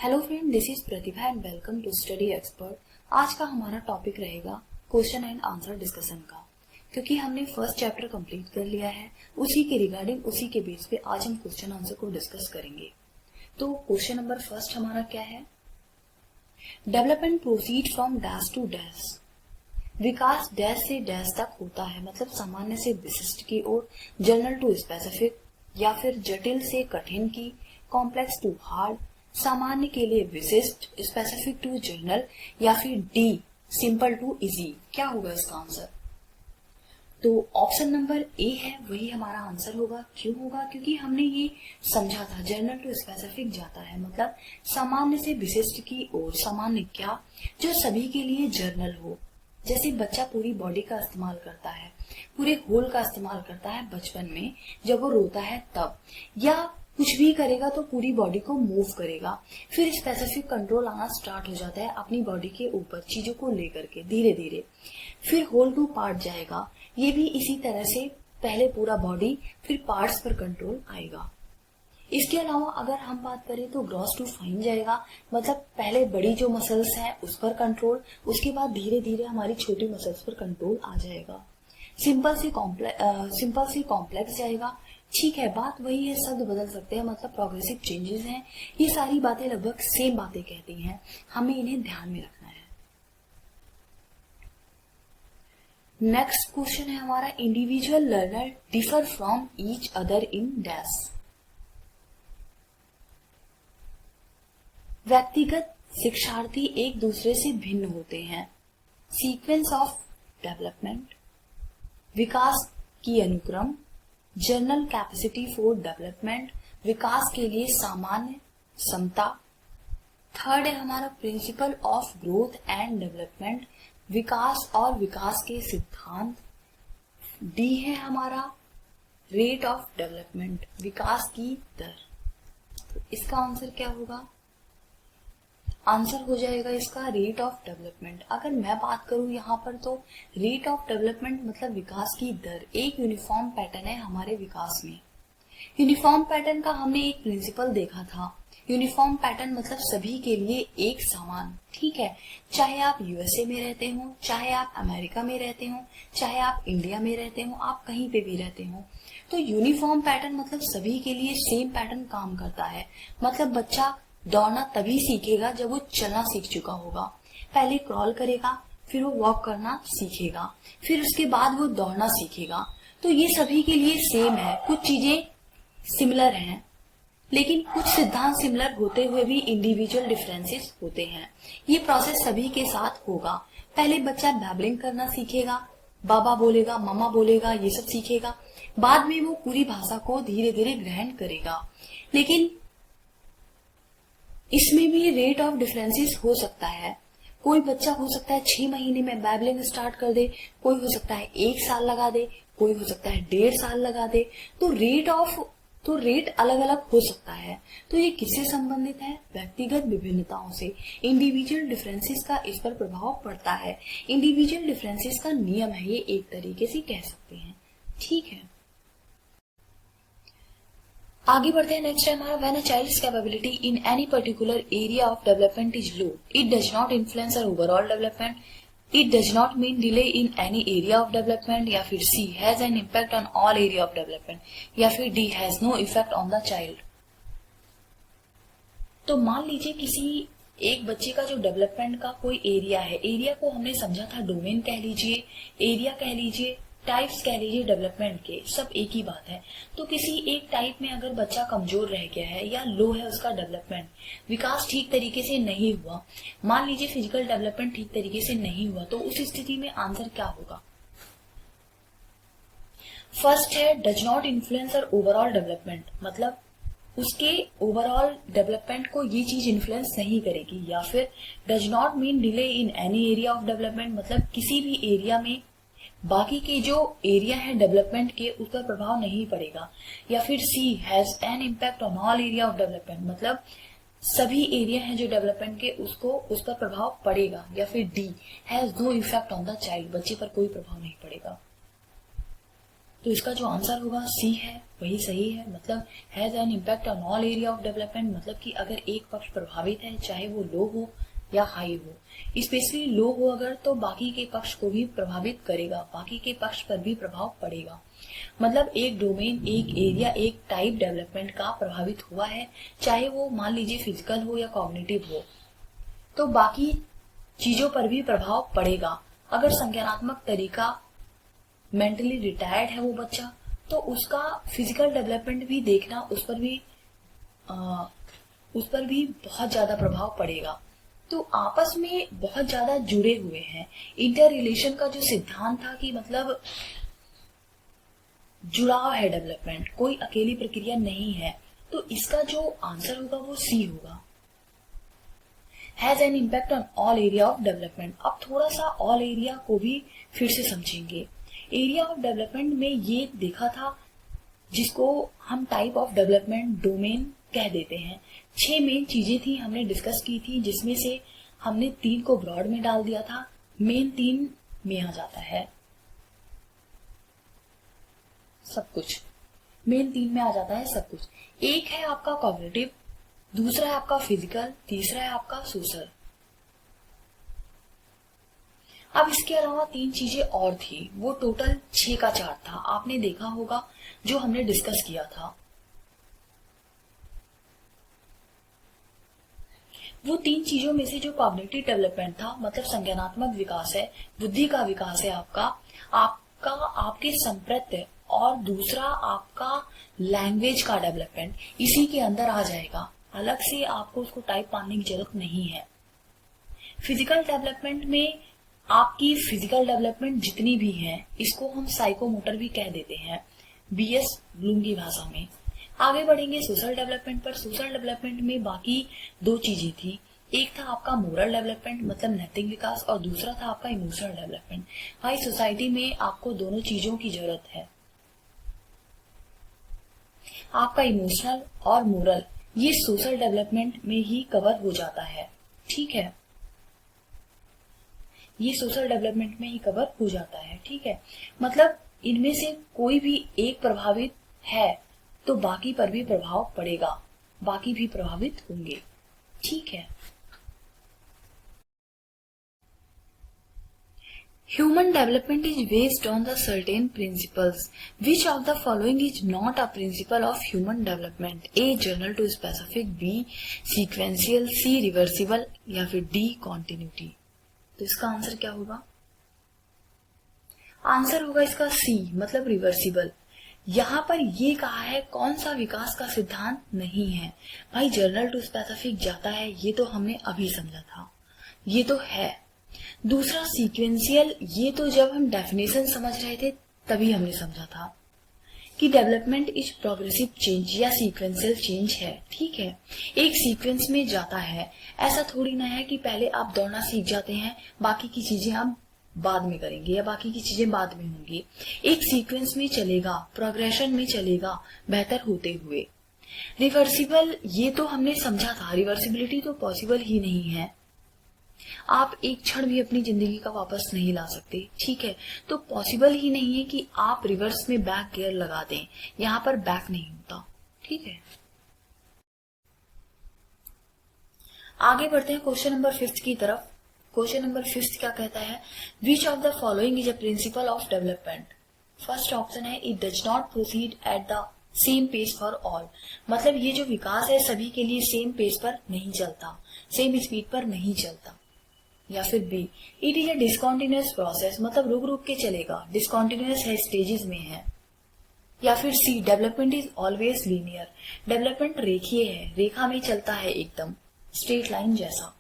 Hello friend, this is Pratibha and welcome to Study Expert. आज का हमारा टॉपिक रहेगा क्वेश्चन एंड आंसर डिस्कशन का। क्योंकि हमने फर्स्ट चैप्टर कंप्लीट कर लिया है, उसी के रिगार्डिंग उसी के बेस पे आज हम क्वेश्चन आंसर को डिस्कस करेंगे। तो क्वेश्चन नंबर फर्स्ट हमारा क्या है? Development proceed from dash to dash. विकास डैश से डैश तक होता है, मतलब सामान्य से विशिष्ट की ओर, जनरल टू स्पेसिफिक या फिर जटिल से कठिन की, कॉम्प्लेक्स टू हार्ड, सामान्य के लिए विशिष्ट, स्पेसिफिक टू जनरल, या फिर डी सिंपल टू इजी। क्या होगा इसका आंसर? तो ऑप्शन नंबर ए है वही हमारा आंसर होगा। क्यों होगा? क्योंकि हमने ये समझा था जनरल टू स्पेसिफिक जाता है, मतलब सामान्य से विशिष्ट की ओर। सामान्य क्या? जो सभी के लिए जनरल हो। जैसे बच्चा पूरी बॉडी का इस्तेमाल करता है, पूरे होल का इस्तेमाल करता है बचपन में जब वो रोता है तब, या कुछ भी करेगा तो पूरी बॉडी को मूव करेगा। फिर स्पेसिफिक कंट्रोल आना स्टार्ट हो जाता है अपनी बॉडी के ऊपर चीजों को लेकर के धीरे धीरे। फिर होल टू पार्ट जाएगा। ये भी इसी तरह से पहले पूरा बॉडी, फिर पार्ट्स पर कंट्रोल आएगा। इसके अलावा अगर हम बात करें तो ग्रॉस टू फाइन जाएगा, मतलब पहले बड़ी जो मसल्स हैं उस पर कंट्रोल, उसके बाद धीरे धीरे हमारी छोटी मसल्स पर कंट्रोल आ जाएगा। सिंपल से कॉम्प्लेक्स जाएगा। ठीक है, बात वही है, शब्द बदल सकते हैं, मतलब प्रोग्रेसिव चेंजेस हैं। ये सारी बातें लगभग सेम बातें कहती हैं, हमें इन्हें ध्यान में रखना है। नेक्स्ट क्वेश्चन है हमारा, individual learner differ from each other in dash. व्यक्तिगत शिक्षार्थी एक दूसरे से भिन्न होते हैं। सीक्वेंस ऑफ डेवलपमेंट, विकास की अनुक्रम, जनरल कैपेसिटी फॉर डेवलपमेंट, विकास के लिए सामान्य क्षमता। थर्ड है हमारा principle of growth and development, विकास और विकास के सिद्धांत। डी है हमारा रेट ऑफ डेवलपमेंट, विकास की दर। तो इसका आंसर क्या होगा? आंसर हो जाएगा इसका रेट ऑफ डेवलपमेंट। अगर मैं बात करूं यहाँ पर तो रेट ऑफ डेवलपमेंट मतलब विकास की दर एक यूनिफॉर्म पैटर्न है हमारे विकास में। यूनिफॉर्म पैटर्न का हमने एक प्रिंसिपल देखा था। यूनिफॉर्म पैटर्न मतलब सभी के लिए एक समान। ठीक है, चाहे आप यूएसए में रहते हो, चाहे आप अमेरिका में रहते हो, चाहे आप इंडिया में रहते हो, आप कहीं पे भी रहते हो, तो यूनिफॉर्म पैटर्न मतलब सभी के लिए सेम पैटर्न काम करता है। मतलब बच्चा दौड़ना तभी सीखेगा जब वो चलना सीख चुका होगा। पहले क्रॉल करेगा, फिर वो वॉक करना सीखेगा, फिर उसके बाद वो दौड़ना सीखेगा। तो ये सभी के लिए सेम है। कुछ चीजें सिमिलर हैं, लेकिन कुछ सिद्धांत सिमिलर होते हुए भी इंडिविजुअल डिफरेंसेस होते हैं। ये प्रोसेस सभी के साथ होगा। पहले बच्चा बैबलिंग करना सीखेगा, बाबा बोलेगा, मामा बोलेगा, ये सब सीखेगा। बाद में वो पूरी भाषा को धीरे धीरे ग्रहण करेगा। लेकिन इसमें भी रेट ऑफ डिफरेंसेस हो सकता है। कोई बच्चा हो सकता है 6 महीने में बैबलिंग स्टार्ट कर दे, कोई हो सकता है 1 साल लगा दे, कोई हो सकता है 1.5 साल लगा दे। तो रेट अलग अलग हो सकता है। तो ये किससे संबंधित है? व्यक्तिगत विभिन्नताओं से। इंडिविजुअल डिफरेंसेस का इस पर प्रभाव पड़ता है। इंडिविजुअल डिफरेंसेस का नियम है, ये एक तरीके से कह सकते हैं। ठीक है, आगे बढ़ते हैं। नेक्स्ट है हमारा, when a child's capability in any particular area of development is low, it does not influence our overall development, it does not mean delay in any area of development, या फिर C has an impact on all area of development, या फिर D has no effect on the child. तो मान लीजिए किसी एक बच्चे का जो डेवलपमेंट का कोई एरिया है, एरिया को हमने समझा था डोमेन कह लीजिए, एरिया कह लीजिए, टाइप्स कह लीजिए डेवलपमेंट के, सब एक ही बात है। तो किसी एक टाइप में अगर बच्चा कमजोर रह गया है या लो है उसका डेवलपमेंट, विकास ठीक तरीके से नहीं हुआ, मान लीजिए फिजिकल डेवलपमेंट ठीक तरीके से नहीं हुआ, तो उस स्थिति में आंसर क्या होगा? फर्स्ट है डज नॉट इन्फ्लुएंस और ओवरऑल डेवलपमेंट, मतलब उसके ओवरऑल डेवलपमेंट को ये चीज इन्फ्लुएंस नहीं करेगी। या फिर does not mean delay in any area of development, मतलब किसी भी एरिया में बाकी के जो एरिया है डेवलपमेंट के उस पर प्रभाव नहीं पड़ेगा। या फिर C has an impact on all area of development, मतलब सभी एरिया हैं जो डेवलपमेंट के उसको उस पर प्रभाव पड़ेगा। या फिर D has no effect on the child, बच्चे पर कोई प्रभाव नहीं पड़ेगा। तो इसका जो आंसर होगा सी है वही सही है। मतलब has an impact on all area of development, मतलब कि अगर एक पक्ष प्रभावित है चाहे वो लो हो या हाई हो, स्पेशली लो हो अगर, तो बाकी के पक्ष को भी प्रभावित करेगा, बाकी के पक्ष पर भी प्रभाव पड़ेगा। मतलब एक डोमेन, एक एरिया, एक टाइप डेवलपमेंट का प्रभावित हुआ है, चाहे वो मान लीजिए फिजिकल हो या कॉग्निटिव हो, तो बाकी चीजों पर भी प्रभाव पड़ेगा। अगर संज्ञानात्मक तरीका मेंटली रिटायर्ड है वो बच्चा, तो उसका फिजिकल डेवलपमेंट भी देखना, उस पर भी बहुत ज्यादा प्रभाव पड़ेगा। तो आपस में बहुत ज्यादा जुड़े हुए हैं। इंटर रिलेशन का जो सिद्धांत था कि मतलब जुड़ाव है डेवलपमेंट, कोई अकेली प्रक्रिया नहीं है, तो इसका जो आंसर होगा वो सी होगा। Has an impact on all area of development. अब थोड़ा सा ऑल एरिया को भी फिर से समझेंगे। एरिया ऑफ डेवलपमेंट में ये देखा था जिसको हम टाइप ऑफ डेवलपमेंट डोमेन कह देते हैं। 6 मेन चीजें थी हमने डिस्कस की थी, जिसमें से हमने 3 को ब्रॉड में डाल दिया था। मेन 3 में आ जाता है सब कुछ, मेन 3 में आ जाता है सब कुछ। एक है आपका कॉग्निटिव, दूसरा है आपका फिजिकल, तीसरा है आपका सोशल। अब इसके अलावा 3 चीजें और थी, वो टोटल 6 का चार्ट था, आपने देखा होगा जो हमने डिस्कस किया था। वो 3 चीजों में से जो कॉग्निटिव डेवलपमेंट था, मतलब संज्ञानात्मक विकास है, बुद्धि का विकास है आपका आपके संप्रत्य, और दूसरा आपका लैंग्वेज का डेवलपमेंट, इसी के अंदर आ जाएगा। अलग से आपको उसको टाइप मानने की जरूरत नहीं है। फिजिकल डेवलपमेंट में आपकी फिजिकल डेवलपमेंट जितनी भी है, इसको हम साइकोमोटर भी कह देते हैं बीएस ब्लूम की भाषा में। आगे बढ़ेंगे सोशल डेवलपमेंट पर। सोशल डेवलपमेंट में बाकी 2 चीजें थी, एक था आपका मोरल डेवलपमेंट मतलब नैतिक विकास, और दूसरा था आपका इमोशनल डेवलपमेंट। भाई सोसाइटी में आपको दोनों चीजों की जरूरत है। आपका इमोशनल और मोरल ये सोशल डेवलपमेंट में ही कवर हो जाता है, ठीक है, ये सोशल डेवलपमेंट में ही कवर हो जाता है, ठीक है। मतलब इनमें से कोई भी एक प्रभावित है तो बाकी पर भी प्रभाव पड़ेगा, बाकी भी प्रभावित होंगे, ठीक है। Human development is based on the certain principles. Which of the following is not a principle of human development? A. General to specific. B. Sequential. C. Reversible. या फिर D. Continuity. तो इसका आंसर क्या होगा? आंसर होगा इसका C, मतलब reversible. यहाँ पर ये कहा है कौन सा विकास का सिद्धांत नहीं है। भाई जनरल टू स्पेसिफिक जाता है, ये तो हमने अभी समझा था, ये तो है। दूसरा सीक्वेंशियल, ये तो जब हम डेफिनेशन समझ रहे थे तभी हमने समझा था कि डेवलपमेंट इज प्रोग्रेसिव चेंज या सीक्वेंशियल चेंज है, ठीक है, एक सीक्वेंस में जाता है। ऐसा थोड़ी ना है कि पहले आप दौड़ना सीख जाते हैं, बाकी की चीजें आप बाद में करेंगे या बाकी की चीजें बाद में होंगी। एक सीक्वेंस में चलेगा, प्रोग्रेशन में चलेगा, बेहतर होते हुए। रिवर्सिबल, ये तो हमने समझा था, रिवर्सिबिलिटी तो पॉसिबल ही नहीं है, आप एक क्षण भी अपनी जिंदगी का वापस नहीं ला सकते, ठीक है, तो पॉसिबल ही नहीं है कि आप रिवर्स में बैक गियर लगा दें, यहां पर बैक नहीं होता, ठीक है। आगे बढ़ते हैं क्वेश्चन नंबर 5 की तरफ। क्वेश्चन नंबर 5 क्या कहता है? Which of the following is a principle of development? First option है it does not proceed at the same pace for all, मतलब ये जो विकास है सभी के लिए सेम पेस पर नहीं चलता, सेम स्पीड पर नहीं चलता। या फिर B, it is a discontinuous process, मतलब रुक रुक के चलेगा, डिसकॉन्टिन्यूअस है, स्टेजेस में है। या फिर C, development is always linear, development रेखीय है, रेखा में चलता है एकदम स्ट्रेट लाइन जैसा।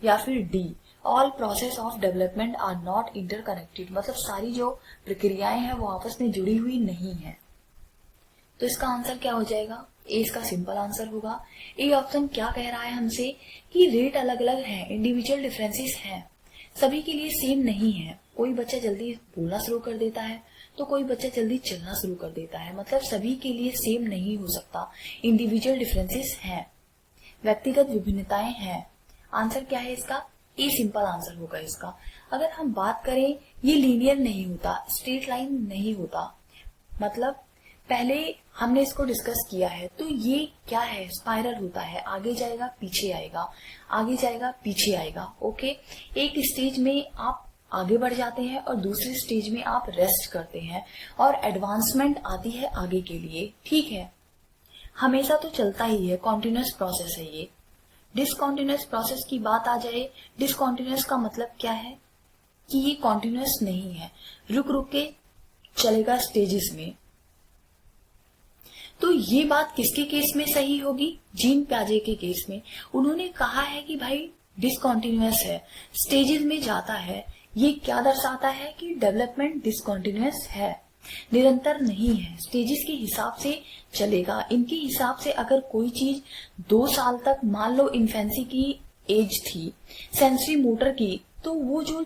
या फिर D, all process of development are not interconnected, मतलब सारी जो प्रक्रियाएं हैं वो आपस में जुड़ी हुई नहीं है। तो इसका आंसर क्या हो जाएगा? ए इसका सिंपल आंसर होगा। ए ऑप्शन क्या कह रहा है हमसे कि रेट अलग अलग है, इंडिविजुअल डिफरेंसेस हैं, सभी के लिए सेम नहीं है। कोई बच्चा जल्दी बोलना शुरू कर देता है तो कोई बच्चा जल्दी चलना शुरू कर देता है, मतलब सभी के लिए सेम नहीं हो सकता, इंडिविजुअल डिफरेंसेस हैं, व्यक्तिगत विभिन्नताएं हैं। आंसर क्या है इसका? ए सिंपल आंसर होगा इसका। अगर हम बात करें, ये लीनियर नहीं होता, स्ट्रेट लाइन नहीं होता, मतलब पहले हमने इसको डिस्कस किया है, तो ये क्या है, स्पाइरल होता है, आगे जाएगा पीछे आएगा, आगे जाएगा पीछे आएगा। ओके, एक स्टेज में आप आगे बढ़ जाते हैं और दूसरी स्टेज में आप रेस्ट करते हैं और एडवांसमेंट आती है आगे के लिए। ठीक है, हमेशा तो चलता ही है, कॉन्टिन्यूस प्रोसेस है ये। डिसकॉन्टिन्यूस प्रोसेस की बात आ जाए, डिसकॉन्टिन्यूस का मतलब क्या है कि ये कॉन्टिन्यूस नहीं है, रुक रुक के चलेगा स्टेजेस में। तो ये बात किसके केस में सही होगी, जीन प्याजे के केस में। उन्होंने कहा है कि भाई डिसकॉन्टिन्यूस है, स्टेजेस में जाता है, ये क्या दर्शाता है कि डेवलपमेंट डिसकॉन्टिन्यूस है, निरंतर नहीं है, स्टेजेस के हिसाब से चलेगा। इनके हिसाब से अगर कोई चीज 2 साल तक, मान लो इन्फेंसी की एज थी, सेंसरी मोटर की, तो वो जो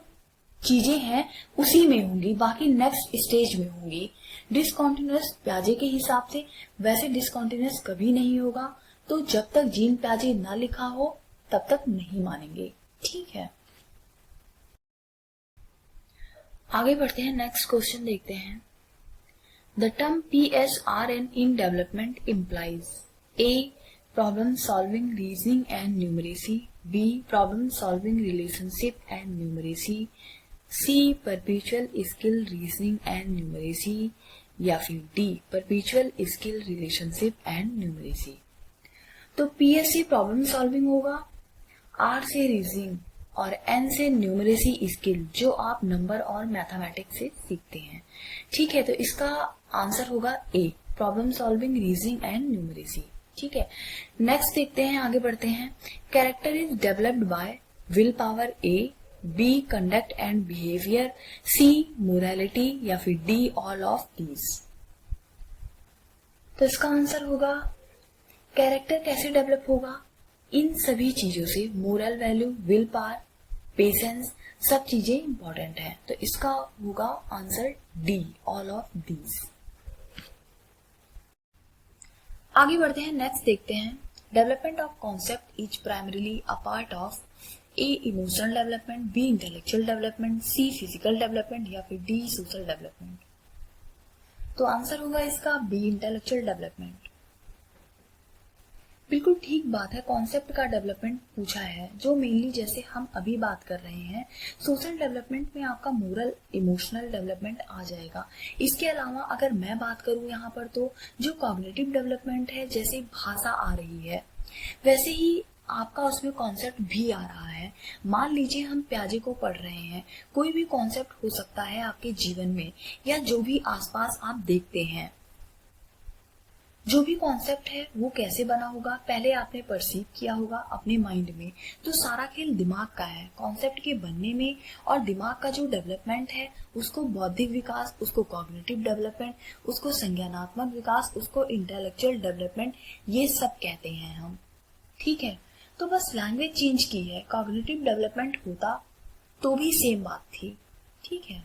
चीजें हैं उसी में होंगी, बाकी नेक्स्ट स्टेज में होंगी। डिसकॉन्टिन्यूस प्याजे के हिसाब से वैसे डिसकॉन्टिन्यूस कभी नहीं होगा, तो जब तक जीन प्याजे ना लिखा हो तब तक नहीं मानेंगे। ठीक है, आगे बढ़ते हैं, नेक्स्ट क्वेश्चन देखते हैं। The term PSRN in development implies A. Problem solving reasoning and numeracy, B. Problem solving relationship and numeracy, C. Perpetual skill reasoning and numeracy, या फिर D. Perpetual skill relationship and numeracy. तो PSC problem solving होगा, R से reasoning और N से numeracy skill, जो आप number और मैथमेटिक्स से सीखते हैं। ठीक है, तो इसका आंसर होगा A. Problem solving reasoning and numeracy. ठीक है, नेक्स्ट देखते हैं, आगे बढ़ते हैं। Character is developed by will power A, B. Conduct and behaviour, C. Morality, या फिर D. All of these. तो इसका आंसर होगा, कैरेक्टर कैसे डेवलप होगा, इन सभी चीजों से, moral value, will power, patience, सब चीजें इंपॉर्टेंट है। तो इसका होगा answer D. All of these. आगे बढ़ते हैं, नेक्स्ट देखते हैं। Development of concept is primarily a part of A. Emotional development, B. Intellectual development, C. Physical development, या फिर D. Social development. तो आंसर होगा इसका B. Intellectual development. बिल्कुल ठीक बात है, कॉन्सेप्ट का डेवलपमेंट पूछा है, जो मेनली जैसे हम अभी बात कर रहे हैं, सोशल डेवलपमेंट में आपका मोरल इमोशनल डेवलपमेंट आ जाएगा। इसके अलावा अगर मैं बात करूं यहाँ पर, तो जो कॉग्निटिव डेवलपमेंट है, जैसे भाषा आ रही है, वैसे ही आपका उसमें कॉन्सेप्ट भी आ रहा है। मान लीजिए हम प्याजे को पढ़ रहे हैं, कोई भी कॉन्सेप्ट हो सकता है आपके जीवन में, या जो भी आसपास आप देखते हैं, जो भी कॉन्सेप्ट है वो कैसे बना होगा, पहले आपने परसीव किया होगा अपने माइंड में। तो सारा खेल दिमाग का है, कॉन्सेप्ट के बनने में, और दिमाग का जो डेवलपमेंट है, उसको बौद्धिक विकास, उसको कॉग्निटिव डेवलपमेंट, उसको संज्ञानात्मक विकास, उसको इंटेलेक्चुअल डेवलपमेंट, ये सब कहते हैं हम। ठीक है, तो बस लैंग्वेज चेंज की है, कॉग्निटिव डेवलपमेंट होता तो भी सेम बात थी। ठीक है,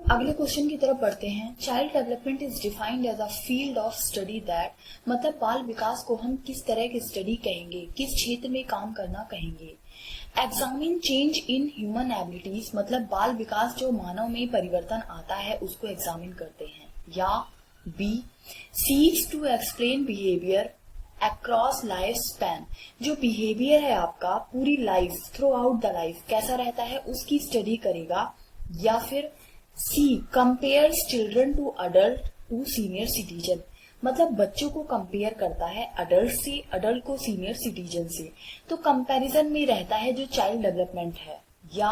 अगले क्वेश्चन की तरफ बढ़ते हैं। Child development is defined as a field of study that, मतलब बाल विकास को हम किस तरह की स्टडी कहेंगे, किस क्षेत्र में काम करना कहेंगे। Examine change in human abilities, मतलब बाल विकास जो मानव में परिवर्तन आता है उसको एग्जामिन करते हैं। या B. Seeks to explain behaviour across life span, जो बिहेवियर है आपका पूरी life, throughout the life कैसा रहता है उसकी स्टडी करेगा। या फिर C. Compares children to adult to senior citizen, मतलब बच्चों को कंपेयर करता है अडल्ट से, अडल्ट को सीनियर सिटीजन से, तो कंपैरिजन में रहता है जो चाइल्ड डेवलपमेंट है। या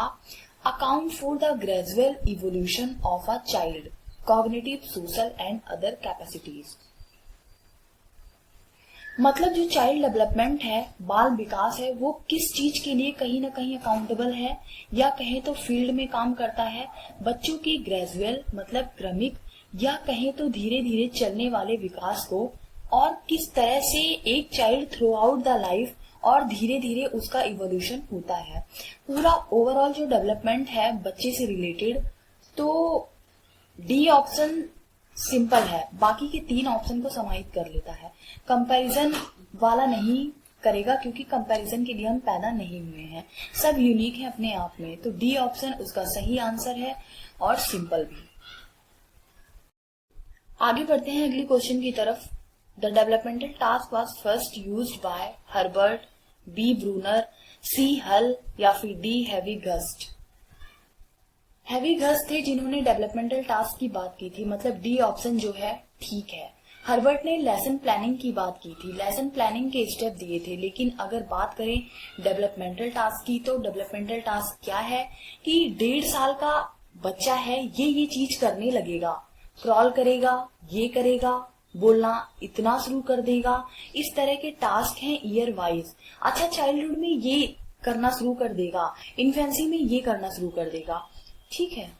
account for the gradual evolution of a child cognitive, social and other capacities, मतलब जो चाइल्ड डेवलपमेंट है, बाल विकास है, वो किस चीज के लिए कहीं ना कहीं अकाउंटेबल है, या कहें तो फील्ड में काम करता है बच्चों के ग्रेजुअल, मतलब क्रमिक, या कहें तो धीरे धीरे चलने वाले विकास को, और किस तरह से एक child through out the life और धीरे धीरे उसका इवोल्यूशन होता है। पूरा ओवरऑल जो डेवलपमेंट है बच्चे से रिलेटेड, तो D ऑप्शन सिंपल है, बाकी के 3 ऑप्शन को समाहित कर लेता है। कंपैरिजन वाला नहीं करेगा, क्योंकि कंपैरिजन के लिए हम पैदा नहीं हुए हैं, सब यूनिक है अपने आप में। तो D ऑप्शन उसका सही आंसर है, और सिंपल भी। आगे बढ़ते हैं अगली क्वेश्चन की तरफ। The developmental task was first used by Herbert, B Bruner, C Hull या फिर D Havighurst. Havighurst थे जिन्होंने डेवलपमेंटल टास्क की बात की थी, मतलब डी ऑप्शन जो है ठीक है। हर्बर्ट ने लेसन प्लानिंग की बात की थी, लेसन प्लानिंग के स्टेप दिए थे। लेकिन अगर बात करें डेवलपमेंटल टास्क की, तो डेवलपमेंटल टास्क क्या है कि 1.5 साल का बच्चा है, ये चीज करने लगेगा, क्रॉल करेगा, ये करेगा, बोलना इतना शुरू कर देगा। इस तरह के टास्क हैं ईयर वाइज। अच्छा, चाइल्डहुड में ये करना शुरू कर देगा, इन्फेंसी में ये करना शुरू कर देगा, ठीक है।